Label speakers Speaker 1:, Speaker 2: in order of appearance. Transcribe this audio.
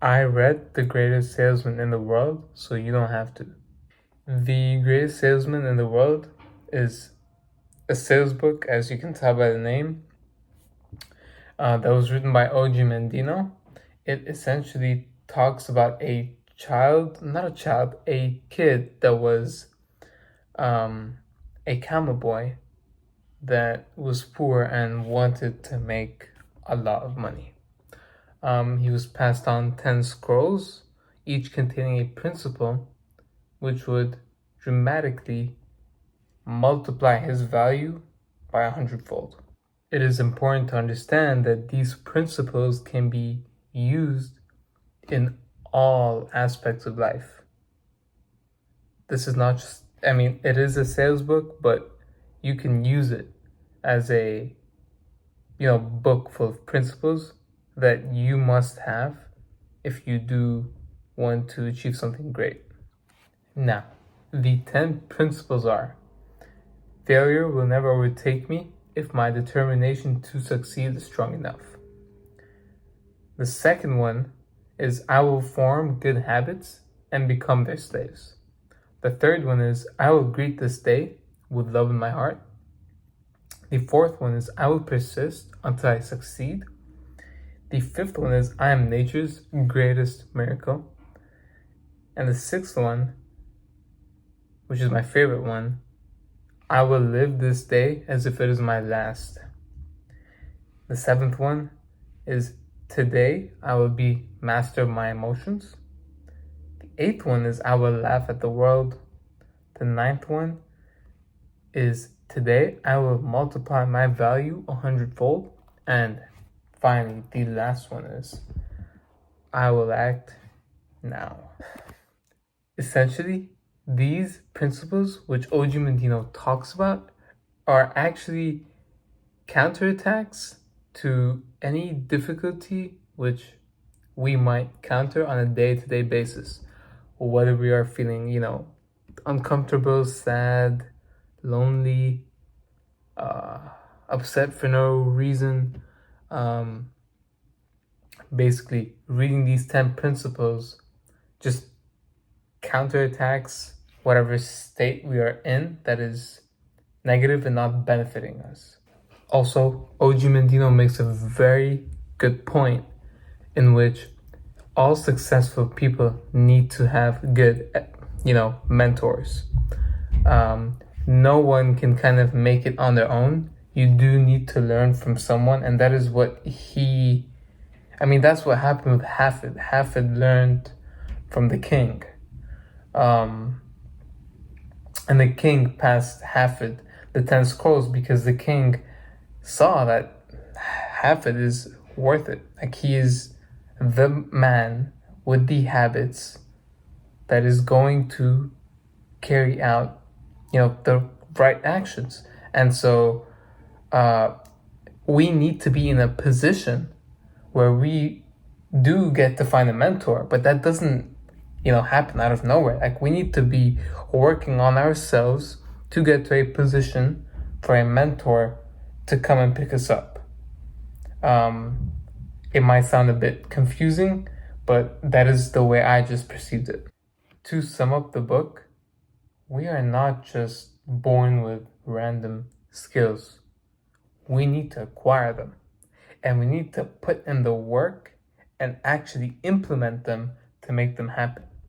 Speaker 1: I read The Greatest Salesman in the World, so you don't have to. The Greatest Salesman in the World is a sales book, as you can tell by the name, that was written by OG Mandino. It essentially talks about a kid that was a camel boy that was poor and wanted to make a lot of money. He was passed on 10 scrolls, each containing a principle which would dramatically multiply his value by 100-fold. It is important to understand that these principles can be used in all aspects of life. This is not just, it is a sales book, but you can use it as a, book full of principles that you must have if you do want to achieve something great. Now, the 10 principles are: failure will never overtake me if my determination to succeed is strong enough. The second one is I will form good habits and become their slaves. The third one is I will greet this day with love in my heart. The fourth one is I will persist until I succeed. The fifth one is I am nature's greatest miracle. And the sixth one, which is my favorite one, I will live this day as if it is my last. The seventh one is today I will be master of my emotions. The eighth one is I will laugh at the world. The ninth one is today I will multiply my value 100-fold. And finally, the last one is I will act now. Essentially, these principles, which OG Mandino talks about, are actually counterattacks to any difficulty which we might counter on a day-to-day basis. Whether we are feeling, uncomfortable, sad, lonely, upset for no reason. Basically, reading these 10 principles just counterattacks whatever state we are in that is negative and not benefiting us. Also, OG Mandino makes a very good point in which all successful people need to have good, mentors. No one can kind of make it on their own. You do need to learn from someone, and that is what that's what happened with Hafid. Hafid learned from the king. And the king passed Hafid the 10 scrolls because the king saw that Hafid is worth it. Like, he is the man with the habits that is going to carry out, the right actions. And so we need to be in a position where we do get to find a mentor, but that doesn't happen out of nowhere. Like, we need to be working on ourselves to get to a position for a mentor to come and pick us up. It might sound a bit confusing, but that is the way I just perceived it. To sum up the book, we are not just born with random skills. We need to acquire them, and we need to put in the work and actually implement them to make them happen.